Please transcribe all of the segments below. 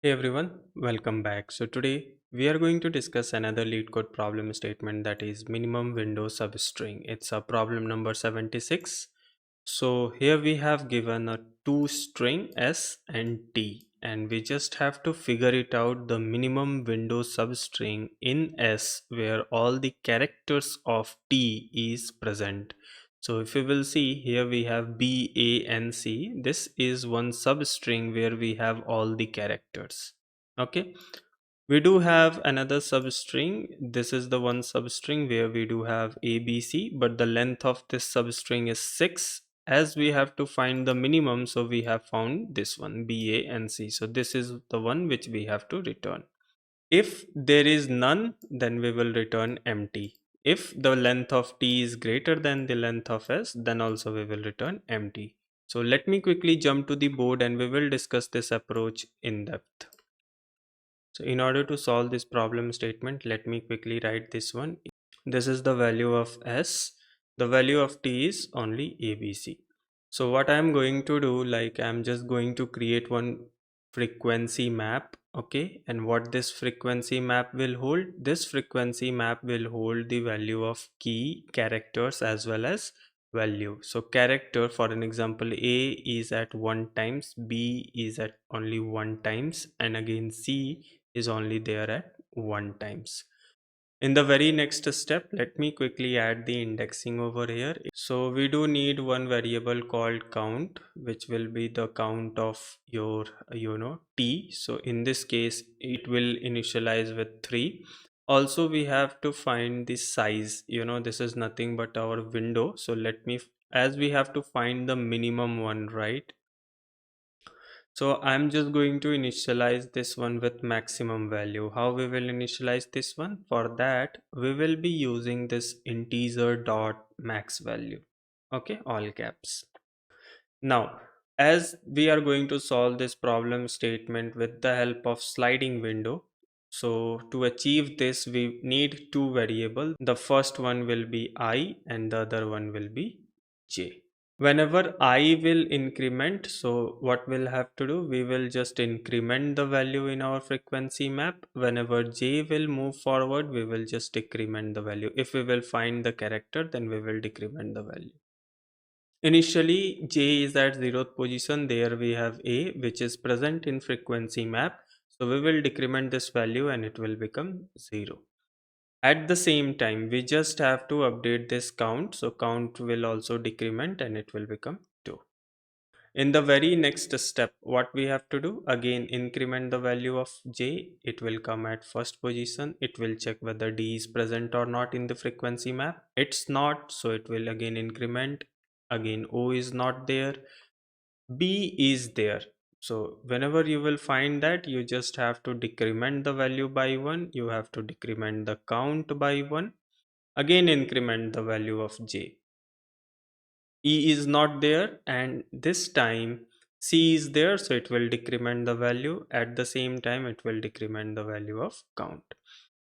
Hey everyone, welcome back. So today we are going to discuss another Leetcode problem statement, that is minimum window substring. It's a problem number 76. So here we have given a two string S and T, and we just have to figure it out the minimum window substring in S where all the characters of T is present. So if you will see here, we have B, A and C. This is one substring where we have all the characters. Okay, we do have another substring. This is the one substring where we do have ABC, but the length of this substring is 6. As we have to find the minimum, so we have found this one, B, A and C. So this is the one which we have to return. If there is none, then we will return empty. If the length of T is greater than the length of S, then also we will return empty. So let me quickly jump to the board and we will discuss this approach in depth. So in order to solve this problem statement, let me quickly write this one. This is the value of S. The value of T is only ABC. So what I'm going to do, like I'm just going to create one frequency map. Okay, and what this frequency map will hold? This frequency map will hold the value of key, characters as well as value. So character, for an example, A is at 1 times, B is at only 1 times, and again C is only there at 1 times. In the very next step, let me quickly add the indexing over here. So we do need one variable called count, which will be the count of your T. So in this case it will initialize with 3. Also we have to find the size. This is nothing but our window. So let me, as we have to find the minimum one, right? So I'm just going to initialize this one with maximum value. How we will initialize this one? For that, we will be using this integer dot max value. Okay, all caps. Now, as we are going to solve this problem statement with the help of sliding window, so to achieve this, we need two variables. The first one will be I and the other one will be J. Whenever I will increment, so what we'll have to do, we will just increment the value in our frequency map. Whenever J will move forward, we will just decrement the value. If we will find the character, then we will decrement the value. Initially J is at 0th position. There we have A, which is present in frequency map, so we will decrement this value and it will become 0. At the same time, we just have to update this count. So count will also decrement and it will become 2. In the very next step, what we have to do, again increment the value of J. It will come at first position. It will check whether D is present or not in the frequency map. It's not, so it will again increment. Again O is not there, B is there. So whenever you will find that, you just have to decrement the value by 1. You have to decrement the count by 1. Again increment the value of J. E is not there, and this time C is there, so it will decrement the value. At the same time, it will decrement the value of count.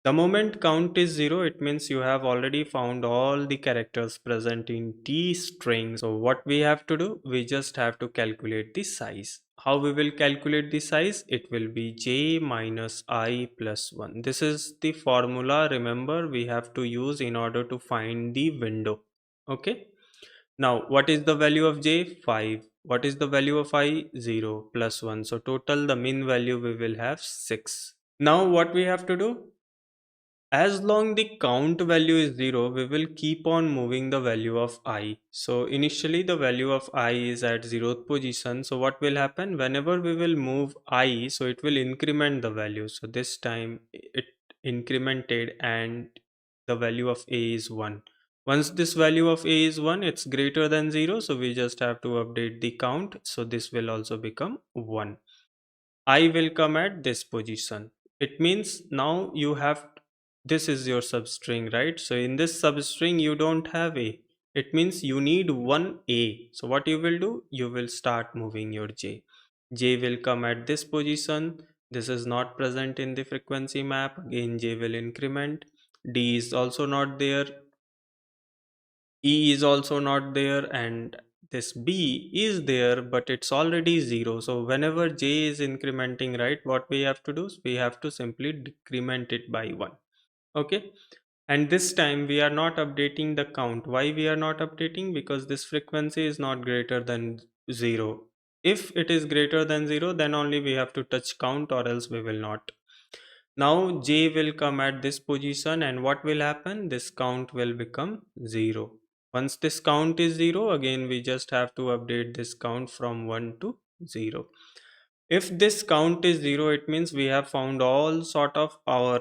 The moment count is 0, it means you have already found all the characters present in T string. So what we have to do, we just have to calculate the size. How we will calculate the size? It will be J minus I plus 1. This is the formula, remember, we have to use in order to find the window. Okay. Now, what is the value of J? 5. What is the value of I? 0 plus 1. So total the mean value we will have 6. Now what we have to do? As long the count value is 0, we will keep on moving the value of I. So initially the value of I is at 0th position. So what will happen? Whenever we will move I, so it will increment the value. So this time it incremented and the value of A is 1. Once this value of A is 1, it's greater than 0. So we just have to update the count. So this will also become 1. I will come at this position. It means now you have, this is your substring, right? So in this substring you don't have A. It means you need one A. So what you will do? You will start moving your J. J will come at this position. This is not present in the frequency map. Again J will increment. D is also not there. E is also not there, and this b is there, but it's already 0. So whenever j is incrementing, right, what we have to do is we have to simply decrement it by 1. Okay, and this time we are not updating the count. Why we are not updating? Because this frequency is not greater than 0. If it is greater than 0, then only we have to touch count, or else we will not. Now j will come at this position, and what will happen? This count will become 0. Once this count is 0, again we just have to update this count from 1 to 0. If this count is 0, it means we have found all sort of our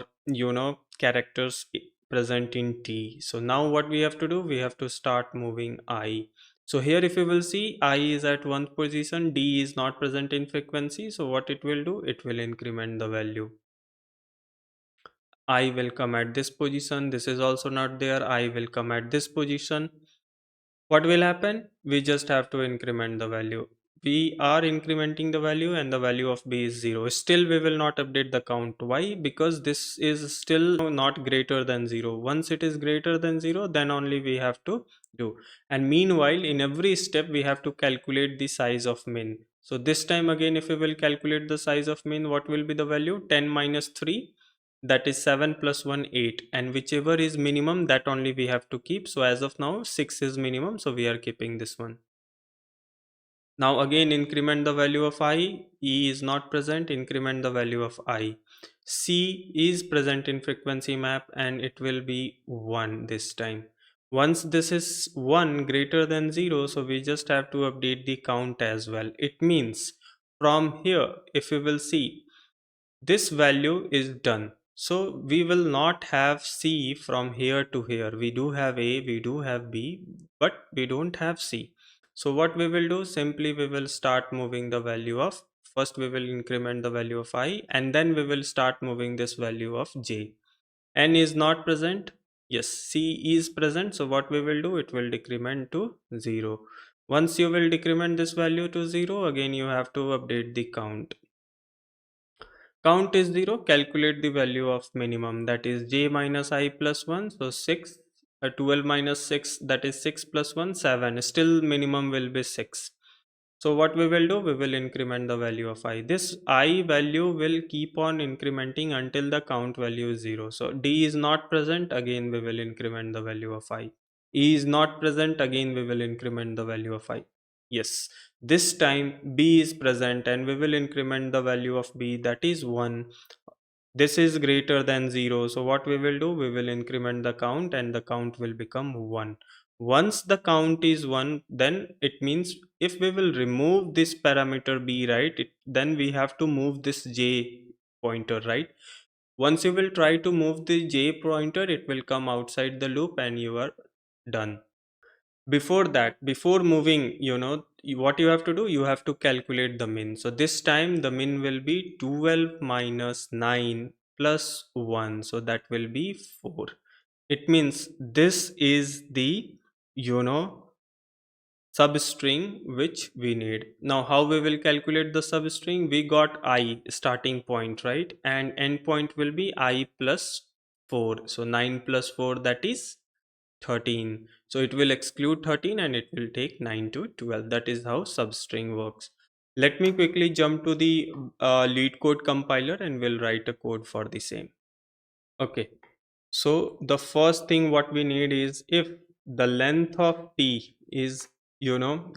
characters present in t. So now what we have to do? We have to start moving I. So here if you will see, I is at one position, d is not present in frequency. So what it will do? It will increment the value. I will come at this position. This is also not there. I will come at this position. What will happen? We just have to increment the value. We are incrementing the value, and the value of b is 0. Still we will not update the count. Why? Because this is still not greater than 0. Once it is greater than 0, then only we have to do. And meanwhile, in every step we have to calculate the size of min. So this time again, if we will calculate the size of min, what will be the value? 10 minus 3, that is 7 plus 1 8, and whichever is minimum, that only we have to keep. So as of now 6 is minimum, so we are keeping this one. Now again increment the value of I. E is not present, increment the value of I. C is present in frequency map, and it will be 1 this time. Once this is 1 greater than 0, so we just have to update the count as well. It means from here, if we will see, this value is done. So we will not have C from here to here. We do have A, we do have B, but we don't have C. So what we will do? Simply we will start moving the value of, first we will increment the value of I, and then we will start moving this value of J. N is not present. Yes, C is present. So what we will do? It will decrement to 0. Once you will decrement this value to 0, again you have to update the count. Count is 0, calculate the value of minimum, that is j minus I plus 1. So 6, 12 minus 6, that is 6 plus 1, 7. Still minimum will be 6. So what we will do? We will increment the value of I. This I value will keep on incrementing until the count value is 0. So D is not present, again we will increment the value of I. E is not present, again we will increment the value of I. Yes, this time b is present, and we will increment the value of b, that is 1. This is greater than 0, so what we will do? We will increment the count, and the count will become 1. Once the count is 1, then it means if we will remove this parameter b, right, then we have to move this j pointer, right? Once you will try to move the j pointer, it will come outside the loop and you are done. Before that, before moving, what you have to do? You have to calculate the min. So this time the min will be 12 minus 9 plus 1, so that will be 4. It means this is the you know substring which we need. Now how we will calculate the substring? We got I starting point, right, and end point will be I plus 4. So 9 plus 4, that is 13. So it will exclude 13 and it will take 9 to 12. That is how substring works. Let me quickly jump to the Leetcode compiler and we'll write a code for the same. Okay. So the first thing what we need is, if the length of t is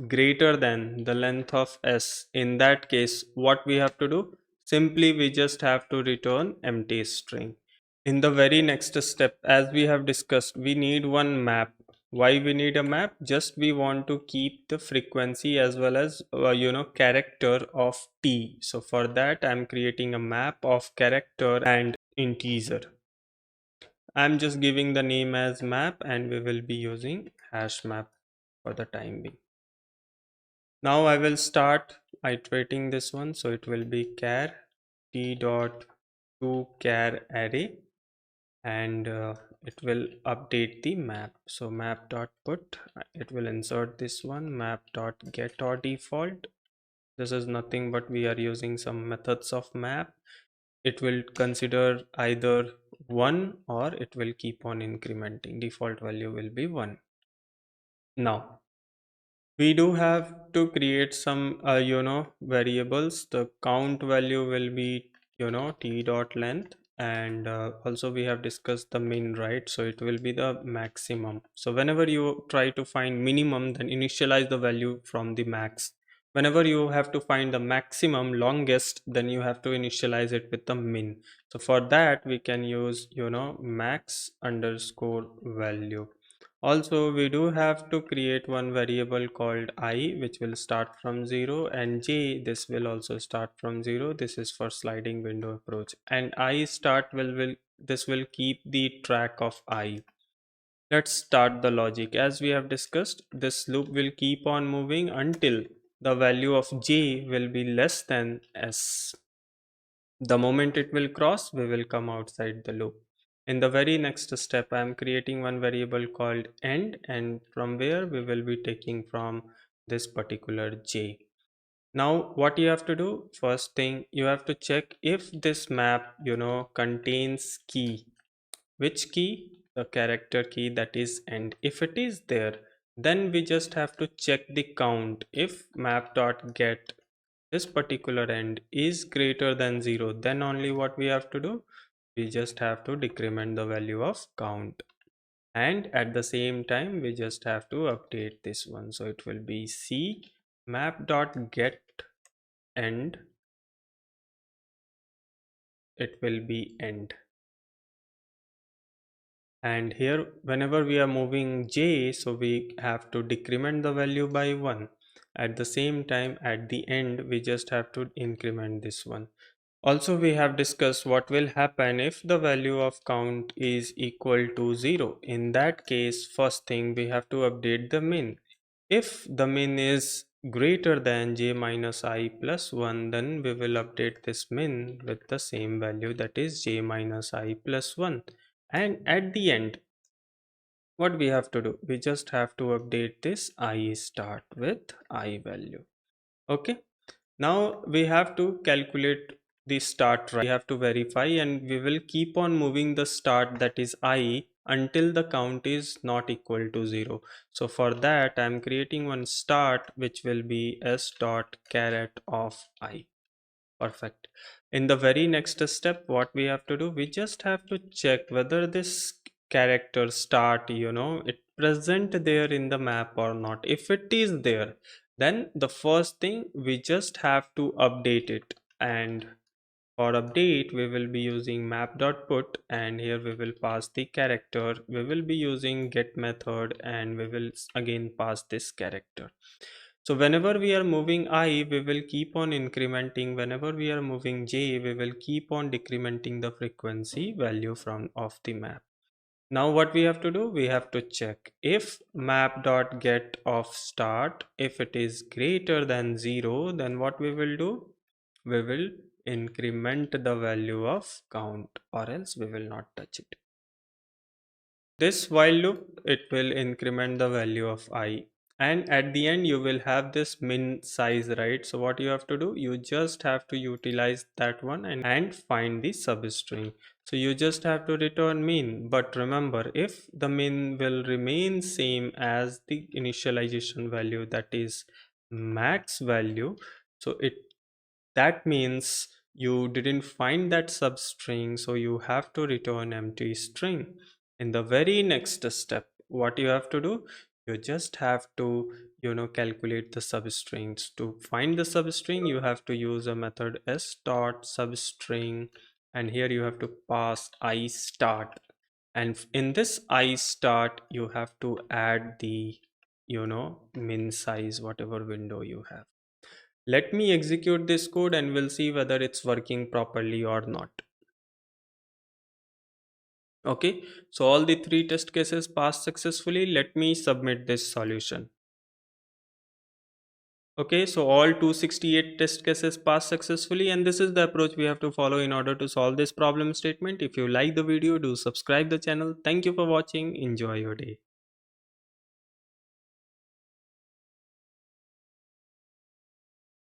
greater than the length of s, in that case what we have to do? Simply we just have to return empty string. In the very next step, as we have discussed, we need one map. Why we need a map? Just we want to keep the frequency as well as character of t. So for that I'm creating a map of character and integer. I'm just giving the name as map, and we will be using hash map for the time being. Now I will start iterating this one. So it will be char t dot to char array, and it will update the map. So map dot put, it will insert this one, map dot get or default. This is nothing but we are using some methods of map. It will consider either 1 or it will keep on incrementing. Default value will be 1. Now we do have to create some variables. The count value will be t dot length, and also we have discussed the min, right? So it will be the maximum. So whenever you try to find minimum, then initialize the value from the max. Whenever you have to find the maximum longest, then you have to initialize it with the min. So for that we can use max underscore value. Also, we do have to create one variable called I, which will start from 0, and j, this will also start from 0. This is for sliding window approach. And I start will this will keep the track of I. Let's start the logic. As we have discussed, this loop will keep on moving until the value of j will be less than s. The moment it will cross, we will come outside the loop. In the very next step, I am creating one variable called end, and from where we will be taking from this particular j. Now what you have to do, first thing you have to check if this map contains key. Which key? The character key, that is end. If it is there, then we just have to check the count. If map.get this particular end is greater than 0, then only what we have to do, we just have to decrement the value of count. And at the same time we just have to update this one. So it will be c map.get end, it will be end. And here whenever we are moving j, so we have to decrement the value by 1. At the same time at the end we just have to increment this one. Also, we have discussed what will happen if the value of count is equal to 0. In that case, first thing we have to update the min. If the min is greater than j minus I plus 1, then we will update this min with the same value, that is j minus I plus 1. And at the end, what we have to do? We just have to update this I start with I value. Okay. Now we have to calculate the start, right? We have to verify, and we will keep on moving the start, that is I, until the count is not equal to 0. So for that I am creating one start which will be s dot caret of I. Perfect. In the very next step, what we have to do, we just have to check whether this character start, it present there in the map or not. If it is there, then the first thing we just have to update it. And for update, we will be using map.put, and here we will pass the character. We will be using get method, and we will again pass this character. So whenever we are moving I, we will keep on incrementing. Whenever we are moving j, we will keep on decrementing the frequency value from of the map. Now what we have to do, we have to check if map.get of start, if it is greater than 0, then what we will do, we will increment the value of count, or else we will not touch it. This while loop, it will increment the value of I, and at the end you will have this min size, right? So what you have to do, you just have to utilize that one and find the substring. So you just have to return min, but remember, if the min will remain same as the initialization value, that is max value, so that means you didn't find that substring, so you have to return empty string. In the very next step, what you have to do, you just have to calculate the substrings. To find the substring, you have to use a method s dot substring, and here you have to pass I start, and in this I start you have to add the min size, whatever window you have. Let me execute this code and we'll see whether it's working properly or not. Okay, so all the 3 test cases passed successfully. Let me submit this solution. Okay, so all 268 test cases passed successfully, and this is the approach we have to follow in order to solve this problem statement. If you like the video, do subscribe the channel. Thank you for watching. Enjoy your day.